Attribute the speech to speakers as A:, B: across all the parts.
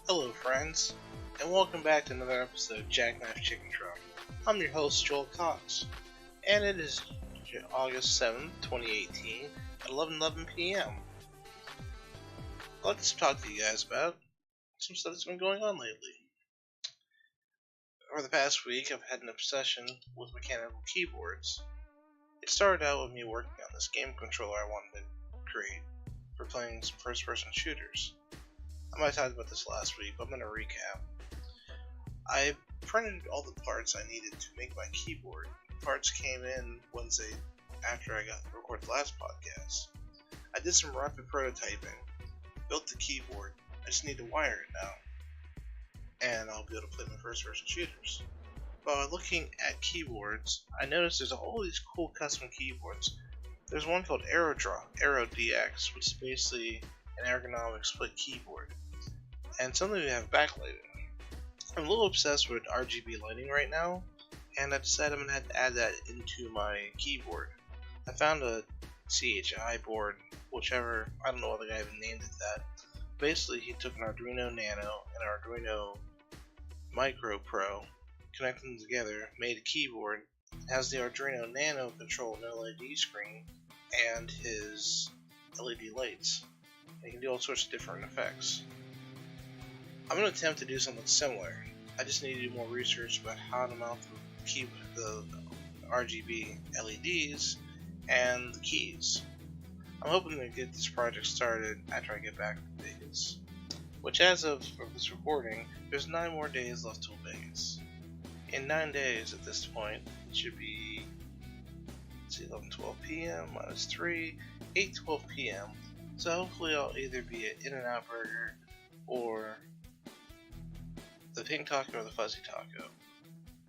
A: Hello, friends, and welcome back to another episode of Jackknife Chicken Truck. I'm your host, Joel Cox, and it is August 7th, 2018, at 11:11 p.m. I'd like to talk to you guys about some stuff that's been going on lately. Over the past week, I've had an obsession with mechanical keyboards. It started out with me working on this game controller I wanted to create for playing some first-person shooters. I might have talked about this last week, but I'm going to recap. I printed all the parts I needed to make my keyboard. The parts came in Wednesday after I got recorded the last podcast. I did some rapid prototyping, built the keyboard. I just need to wire it now, and I'll be able to play my first person shooters. While looking at keyboards, I noticed there's all these cool custom keyboards. There's one called Aero DX, which is basically an ergonomic split keyboard, and something we have backlighting. I'm a little obsessed with RGB lighting right now, and I decided I'm going to have to add that into my keyboard. I found a CHI board, whichever, I don't know what the guy even named it that. Basically, he took an Arduino Nano and an Arduino Micro Pro, connected them together, made a keyboard. It has the Arduino Nano control an LED screen and his LED lights. You can do all sorts of different effects. I'm going to attempt to do something similar. I just need to do more research about how to mount the RGB LEDs and the keys. I'm hoping to get this project started after I get back to Vegas, which as of this recording, there's 9 more days left till Vegas. In 9 days at this point, it should be 11:12 p.m. minus 3, 8:12 p.m. So hopefully I'll either be at In-N-Out Burger or the Pink Taco or the Fuzzy Taco,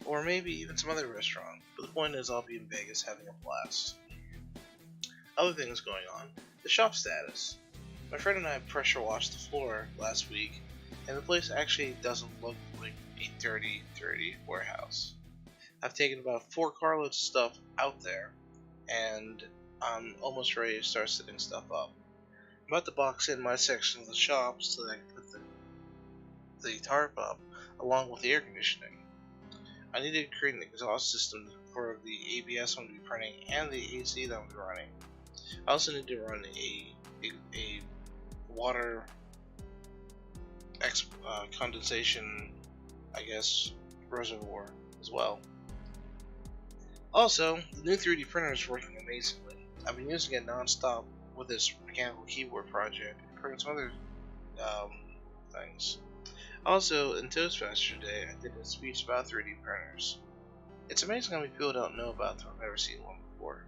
A: or maybe even some other restaurant. But the point is I'll be in Vegas having a blast. Other things going on. The shop status. My friend and I pressure washed the floor last week, and the place actually doesn't look like a dirty warehouse. I've taken about 4 carloads of stuff out there, and I'm almost ready to start setting stuff up. I'm about to box in my section of the shop so that I can put the tarp up along with the air conditioning. I need to create an exhaust system for the ABS I'm going to be printing and the AC that I'm going to be running. I also need to run a water condensation, reservoir as well. Also, the new 3D printer is working amazingly. I've been using it non-stop with this mechanical keyboard project and some other things. Also, in Toastmaster today, I did a speech about 3D printers. It's amazing how many people don't know about them. I've never seen one before.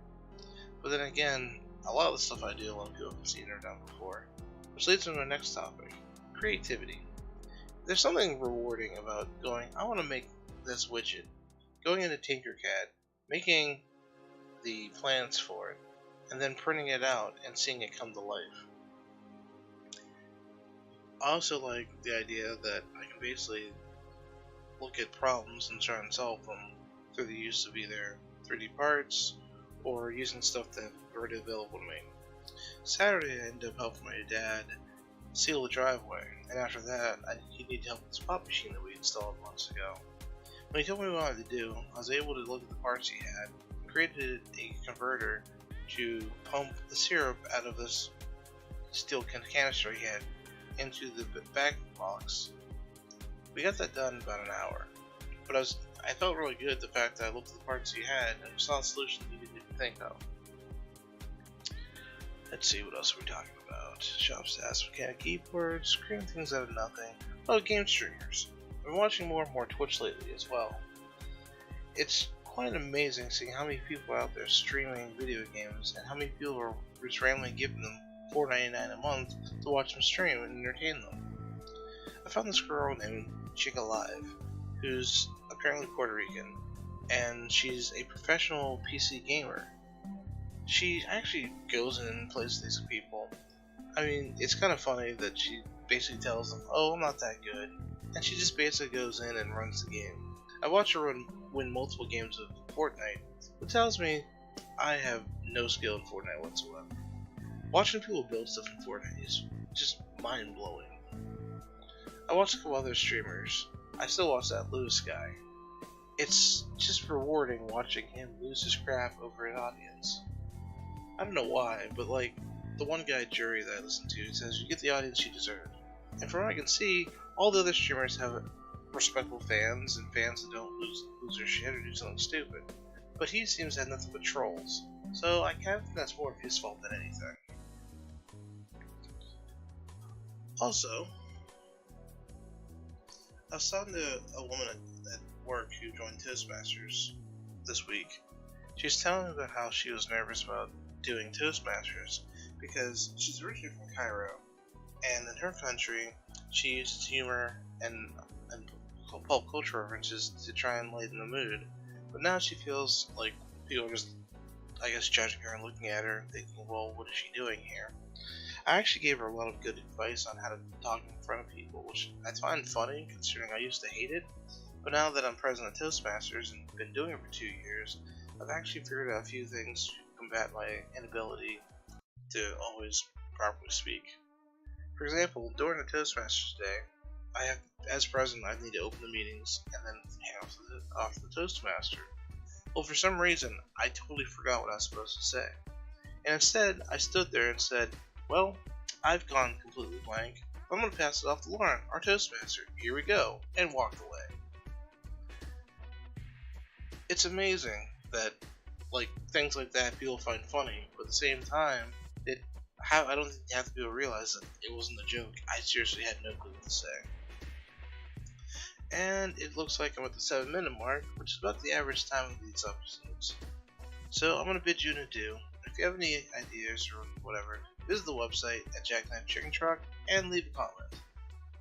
A: But then again, a lot of the stuff I do, a lot of people haven't seen or done before. Which leads to my next topic, creativity. There's something rewarding about going, I want to make this widget. Going into Tinkercad, making the plans for it, and then printing it out and seeing it come to life. I also like the idea that I can basically look at problems and try and solve them through the use of either 3D parts or using stuff that's already available to me. Saturday I ended up helping my dad seal the driveway, and after that he needed help with this pop machine that we installed months ago. When he told me what I wanted to do, I was able to look at the parts he had and created a converter to pump the syrup out of this steel canister he had into the back box. We got that done in about an hour, but I felt really good the fact that I looked at the parts he had and saw a solution he didn't even think of. Let's see, what else are we talking about? Shop stats, mechanic keyboards, creating things out of nothing. Oh, game streamers. I've been watching more and more Twitch lately as well. It's quite amazing seeing how many people are out there streaming video games and how many people are just randomly giving them $4.99 a month to watch them stream and entertain them. I found this girl named Chica Live, who's apparently Puerto Rican, and she's a professional PC gamer. She actually goes in and plays these people. I mean, it's kind of funny that she basically tells them, oh, I'm not that good, and she just basically goes in and runs the game. I watched her win multiple games of Fortnite, which tells me I have no skill in Fortnite whatsoever. Watching people build stuff in Fortnite is just mind-blowing. I watched a couple other streamers. I still watch that Lewis guy. It's just rewarding watching him lose his crap over an audience. I don't know why, but like, the one guy, Jury, that I listen to, says you get the audience you deserve. And from what I can see, all the other streamers have respectable fans, and fans that don't lose their shit or do something stupid. But he seems to have nothing but trolls, so I kind of think that's more of his fault than anything. Also, I was talking to a woman at work who joined Toastmasters this week. She was telling me about how she was nervous about doing Toastmasters because she's originally from Cairo, and in her country, she uses humor and pop culture references to try and lighten the mood. But now she feels like people are just, I guess, judging her and looking at her and thinking, well, what is she doing here? I actually gave her a lot of good advice on how to talk in front of people, which I find funny considering I used to hate it. But now that I'm president of Toastmasters and been doing it for 2 years, I've actually figured out a few things to combat my inability to always properly speak. For example, during the Toastmasters day, as president, I need to open the meetings and then hand off the Toastmaster. Well, for some reason, I totally forgot what I was supposed to say. And instead, I stood there and said, well, I've gone completely blank. I'm going to pass it off to Lauren, our Toastmaster. Here we go. And walked away. It's amazing that, like, things like that people find funny, but at the same time, I don't think half the people realize that it wasn't a joke. I seriously had no clue what to say. And it looks like I'm at the 7-minute mark, which is about the average time of these episodes. So I'm going to bid you an adieu. If you have any ideas or whatever, visit the website at Jackknife Chicken Truck and leave a comment.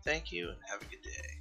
A: Thank you and have a good day.